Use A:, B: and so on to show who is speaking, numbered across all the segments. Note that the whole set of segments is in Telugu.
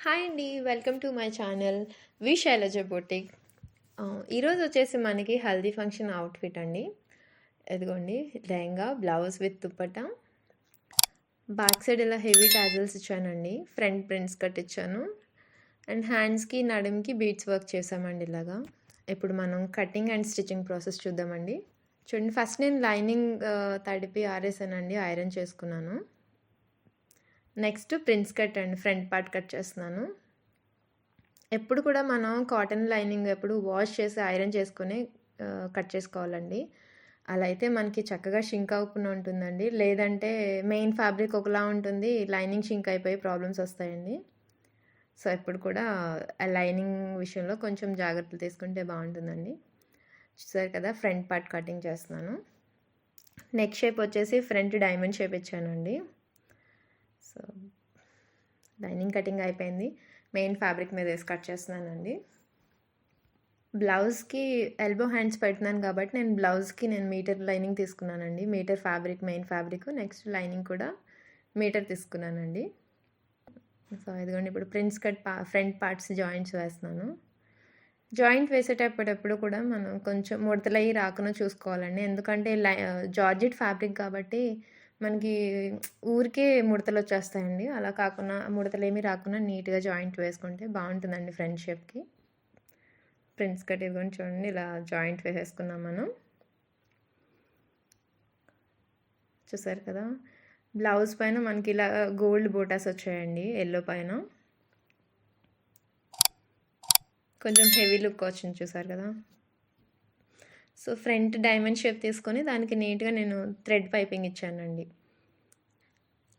A: హాయ్ అండి. Welcome to my channel V Sailaja boutique. ఈరోజు వచ్చేసి మనకి హల్దీ ఫంక్షన్ అవుట్ఫిట్ అండి. ఇదిగోండి, lehenga, blouse with dupatta. Back side ఇలా హెవీ టాజల్స్ ఇచ్చానండి. ఫ్రంట్ ప్రింట్స్ కట్ ఇచ్చాను. అండ్ హ్యాండ్స్కి నడుముకి బీడ్స్ వర్క్ చేసామండి ఇలాగా. ఇప్పుడు మనం కటింగ్ అండ్ స్టిచ్చింగ్ ప్రాసెస్ చూద్దామండి. చూడండి, ఫస్ట్ నేను లైనింగ్ తడిపి ఆరేసానండి, ఐరన్ చేసుకున్నాను. నెక్స్ట్ ప్రిన్స్ కట్ అండి, ఫ్రంట్ పార్ట్ కట్ చేస్తున్నాను. ఎప్పుడు కూడా మనం కాటన్ లైనింగ్ ఎప్పుడు వాష్ చేసి ఐరన్ చేసుకొని కట్ చేసుకోవాలండి. అలా అయితే మనకి చక్కగా షింక్ అవ్వకుండా ఉంటుందండి. లేదంటే మెయిన్ ఫ్యాబ్రిక్ ఒకలా ఉంటుంది, లైనింగ్ షింక్ అయిపోయి ప్రాబ్లమ్స్ వస్తాయండి. సో ఎప్పుడు కూడా ఆ లైనింగ్ విషయంలో కొంచెం జాగ్రత్తలు తీసుకుంటే బాగుంటుందండి. చూసారు కదా, ఫ్రంట్ పార్ట్ కటింగ్ చేస్తున్నాను. నెక్ షేప్ వచ్చేసి ఫ్రంట్ డైమండ్ షేప్ ఇచ్చానండి. సో లైనింగ్ కటింగ్ అయిపోయింది. మెయిన్ ఫ్యాబ్రిక్ మీద వేసి కట్ చేస్తున్నానండి. బ్లౌజ్కి ఎల్బో హ్యాండ్స్ పెడుతున్నాను కాబట్టి నేను మీటర్ లైనింగ్ తీసుకున్నానండి. Metre fabric, main fabric, next lining కూడా మీటర్ తీసుకున్నానండి. సో ఇదిగోండి, ఇప్పుడు prince cut front parts joints వేస్తున్నాను. జాయింట్ వేసేటప్పుడు కూడా మనం కొంచెం ముడతలయ్యి రాకుండా చూసుకోవాలండి. ఎందుకంటే జార్జెట్ ఫ్యాబ్రిక్ కాబట్టి మనకి ఊరికే ముడతలు వచ్చేస్తాయండి. అలా కాకుండా ముడతలేమీ రాకుండా నీట్గా జాయింట్ వేసుకుంటే బాగుంటుందండి ఫ్రంట్ షేప్కి. ప్రిన్స్ కట్ ఇవ్వండి, చూడండి ఇలా జాయింట్ వేసేసుకున్నాం మనం. చూసారు కదా, బ్లౌజ్ పైన మనకి ఇలా గోల్డ్ బోటాస్ వచ్చాయండి, ఎల్లో పైన కొంచెం హెవీ లుక్ వచ్చింది, చూసారు కదా. సో ఫ్రంట్ డైమండ్ షేప్ తీసుకొని దానికి నీట్గా నేను థ్రెడ్ పైపింగ్ ఇచ్చానండి.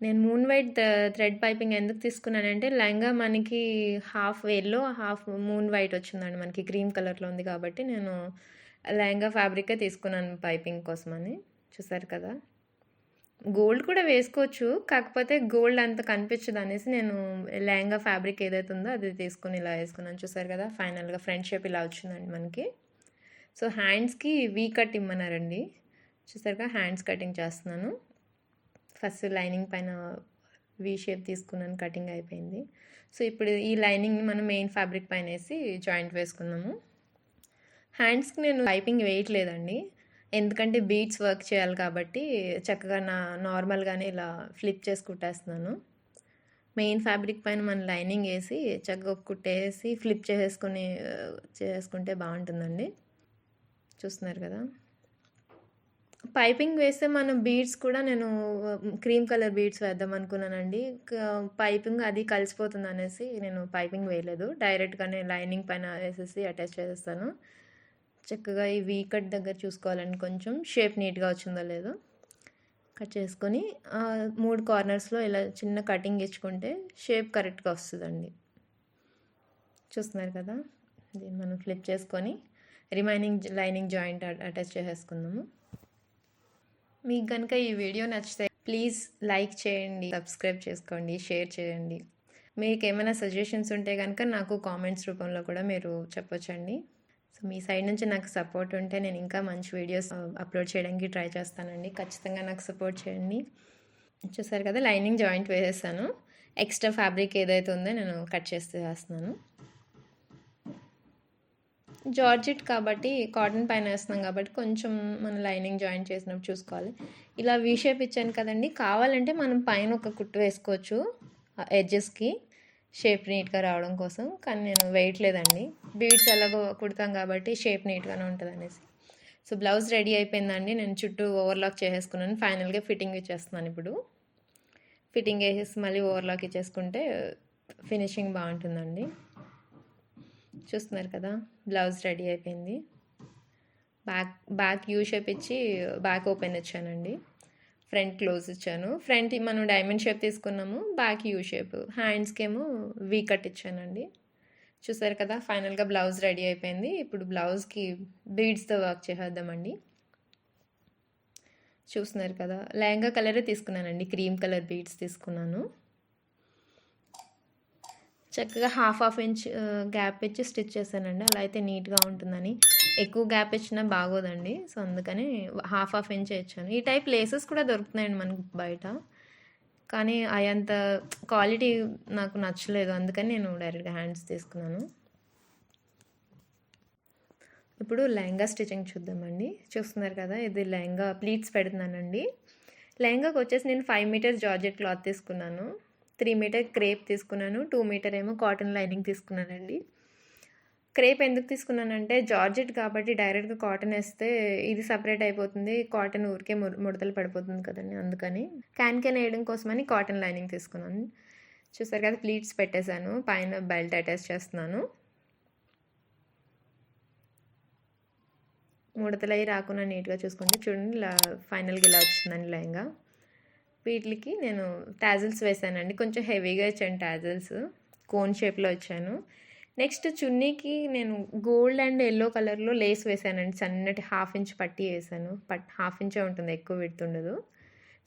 A: నేను మూన్ వైట్ థ్రెడ్ పైపింగ్ ఎందుకు తీసుకున్నానంటే లెహంగా మనకి half yellow half moon white వచ్చిందండి, మనకి క్రీమ్ కలర్లో ఉంది కాబట్టి నేను లెహంగా ఫ్యాబ్రికే తీసుకున్నాను పైపింగ్ కోసమని. చూసారు కదా, గోల్డ్ కూడా వేసుకోవచ్చు, కాకపోతే గోల్డ్ అంత కనిపించదు అనేసి నేను లెహంగా ఫ్యాబ్రిక్ ఏదైతే ఉందో అది తీసుకుని ఇలా వేసుకున్నాను. చూసారు కదా, ఫైనల్గా ఫ్రంట్ షేప్ ఇలా వచ్చిందండి మనకి. సో హ్యాండ్స్కి వీ కట్ ఇమ్మన్నారండి. చూసారుగా, హ్యాండ్స్ కటింగ్ చేస్తున్నాను. ఫస్ట్ లైనింగ్ పైన వీ షేప్ తీసుకున్నాను, కటింగ్ అయిపోయింది. సో ఇప్పుడు ఈ లైనింగ్ని మనం మెయిన్ ఫ్యాబ్రిక్ పైన వేసి జాయింట్ వేసుకున్నాము. హ్యాండ్స్కి నేను పైపింగ్ వేయట్లేదండి, ఎందుకంటే బీడ్స్ వర్క్ చేయాలి కాబట్టి చక్కగా నార్మల్గానే ఇలా ఫ్లిప్ చేసి కుట్టేస్తున్నాను. మెయిన్ ఫ్యాబ్రిక్ పైన మనం లైనింగ్ వేసి చక్కగా కుట్టేసి ఫ్లిప్ చేసుకుంటే బాగుంటుందండి. చూస్తున్నారు కదా, పైపింగ్ వేస్తే మనం బీడ్స్ కూడా నేను క్రీమ్ కలర్ బీడ్స్ వేద్దాం అనుకున్నానండి. పైపింగ్ అది కలిసిపోతుంది అనేసి నేను పైపింగ్ వేయలేదు, డైరెక్ట్గానే లైనింగ్ పైన వేసేసి అటాచ్ చేసేస్తాను. చక్కగా ఈ వీ కట్ దగ్గర చూసుకోవాలండి, కొంచెం షేప్ నీట్గా వచ్చిందో లేదో కట్ చేసుకొని 3 కార్నర్స్లో ఇలా చిన్న కటింగ్ ఇచ్చుకుంటే షేప్ కరెక్ట్గా వస్తుందండి. చూస్తున్నారు కదా, దీన్ని మనం ఫ్లిప్ చేసుకొని రిమైనింగ్ లైనింగ్ జాయింట్ అటాచ్ చేసేసుకుందాము. మీకు కనుక ఈ వీడియో నచ్చితే ప్లీజ్ లైక్ చేయండి, సబ్స్క్రైబ్ చేసుకోండి, షేర్ చేయండి. మీకు ఏమైనా సజెషన్స్ ఉంటే కనుక నాకు కామెంట్స్ రూపంలో కూడా మీరు చెప్పొచ్చండి. సో మీ సైడ్ నుంచి నాకు సపోర్ట్ ఉంటే నేను ఇంకా మంచి వీడియోస్ అప్లోడ్ చేయడానికి ట్రై చేస్తానండి. ఖచ్చితంగా నాకు సపోర్ట్ చేయండి. చూసారు కదా, లైనింగ్ జాయింట్ వేసేస్తాను. ఎక్స్ట్రా ఫ్యాబ్రిక్ ఏదైతే ఉందో నేను కట్ చేస్తున్నాను. జార్జెట్ కాబట్టి కాటన్ పైన వేస్తున్నాం కాబట్టి కొంచెం మన లైనింగ్ జాయింట్ చేసినప్పుడు చూసుకోవాలి. ఇలా వీ షేప్ ఇచ్చాను కదండి, కావాలంటే మనం పైన ఒక కుట్టు వేసుకోవచ్చు ఎడ్జెస్కి షేప్ నీట్గా రావడం కోసం, కానీ నేను వేయట్లేదండి. బీడ్స్ ఎలాగో కుడతాం కాబట్టి షేప్ నీట్గానే ఉంటుంది అనేసి. సో బ్లౌజ్ రెడీ అయిపోయిందండి, నేను చుట్టూ ఓవర్లాక్ చేసేసుకున్నాను. ఫైనల్గా ఫిట్టింగ్ ఇచ్చేస్తున్నాను. ఇప్పుడు ఫిట్టింగ్ వేసేసి మళ్ళీ ఓవర్లాక్ ఇచ్చేసుకుంటే ఫినిషింగ్ బాగుంటుందండి. చూస్తున్నారు కదా, బ్లౌజ్ రెడీ అయిపోయింది. బ్యాక్ యూ షేప్ ఇచ్చి బ్యాక్ ఓపెన్ ఇచ్చానండి, ఫ్రంట్ క్లోజ్ ఇచ్చాను. ఫ్రంట్ మనం డైమండ్ షేప్ తీసుకున్నాము, బ్యాక్ యూ షేప్. హ్యాండ్స్కి ఏమో వీ కట్ ఇచ్చానండి. చూసారు కదా, ఫైనల్గా బ్లౌజ్ రెడీ అయిపోయింది. ఇప్పుడు బ్లౌజ్కి బీడ్స్తో వర్క్ చేసేద్దామండి. చూస్తున్నారు కదా, లెహంగా కలరే తీసుకున్నానండి, క్రీమ్ కలర్ బీడ్స్ తీసుకున్నాను. చక్కగా హాఫ్ ఇంచ్ గ్యాప్ ఇచ్చి స్టిచ్ చేశానండి, అలా అయితే నీట్గా ఉంటుందని. ఎక్కువ గ్యాప్ ఇచ్చినా బాగోదండి, సో అందుకని హాఫ్ ఇంచ్ ఇచ్చాను. ఈ టైప్ లేసెస్ కూడా దొరుకుతున్నాయండి మనకి బయట. కానీ అవి అంత క్వాలిటీ నాకు నచ్చలేదు. అందుకని నేను డైరెక్ట్‌గా హ్యాండ్స్ తీసుకున్నాను. ఇప్పుడు లెహంగా స్టిచ్చింగ్ చూద్దామండి. చూస్తున్నారు కదా! ఇది లెహంగా ప్లీట్స్ పెడుతున్నానండి. లెహంగాకి వచ్చేసి నేను 5 మీటర్స్ జార్జెట్ క్లాత్ తీసుకున్నాను. 3 మీటర్ క్రేప్ తీసుకున్నాను. 2 మీటర్ ఏమో కాటన్ లైనింగ్ తీసుకున్నానండి. క్రేప్ ఎందుకు తీసుకున్నానంటే జార్జెట్ కాబట్టి డైరెక్ట్‌గా కాటన్ ఏస్తే ఇది సెపరేట్ అయిపోతుంది. కాటన్ ఊరికే ముడతలు పడిపోతుంది కదండీ! అందుకని. క్యాన్ వేయడం కోసమని కాటన్ లైనింగ్ తీసుకున్నాను. చూసారు కదా! ప్లీట్స్ పెట్టేశాను. పైన బెల్ట్ అటాచ్ చేస్తున్నాను. ముడతలయి రాకుండా నీట్‌గా చూసుకోండి. చూడండి ఫైనల్‌గా ఇలా వచ్చిందండి లెహంగా. వీటికి నేను టాజిల్స్ వేసానండి. కొంచెం హెవీగా ఇచ్చాను టాజిల్స్. కోన్ షేప్‌లో ఇచ్చాను. నెక్స్ట్ చున్నీకి నేను గోల్డ్ అండ్ యెల్లో కలర్‌లో లేస్ వేసానండి. సన్నటి 1/2 ఇంచ్ పట్టీ వేసాను. 1/2 ఇంచే ఉంటుంది, ఎక్కువ విడ్త్ ఉండదు.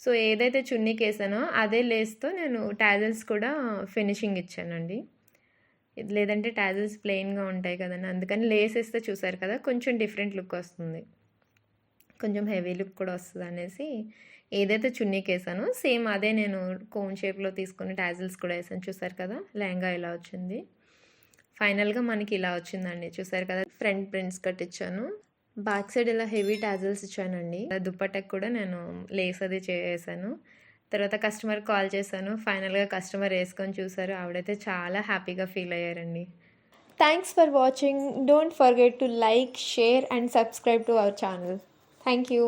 A: సో, ఏదైతే చున్నీకేసానో అదే లేస్‌తో నేను టాజిల్స్ కూడా ఫినిషింగ్ ఇచ్చానండి. లేదంటే టాజిల్స్ ప్లెయిన్‌గా ఉంటాయి కదండీ! అందుకని లేస్ ఏస్తే చూసారు కదా! కొంచెం డిఫరెంట్ లుక్ వస్తుంది. కొంచెం హెవీ లుక్ కూడా వస్తదనేసి ఏదైతే చున్నీకేసానో సేమ్ అదే నేను కోన్ షేప్‌లో తీసుకొని టాజిల్స్ కూడా ఏసాను. చూసారు కదా! లెహంగా ఇలా వచ్చింది. ఫైనల్‌గా మనకి ఇలా వచ్చిందండి. చూసారు కదా! ఫ్రంట్ ప్రింట్స్ కట్ ఇచ్చాను. బ్యాక్ సైడ్ ఇలా హెవీ టాజిల్స్ ఇచ్చానండి. దుపట్టాకి కూడా నేను లేస్ అది చేసాను. తర్వాత కస్టమర్‌కి కాల్ చేశాను. ఫైనల్‌గా కస్టమర్ ఏసుకొని చూసారు. ఆవిడైతే చాలా హ్యాపీగా ఫీల్ అయ్యారండి. Thanks for watching. Don't forget to like, share and subscribe to our channel. Thank you.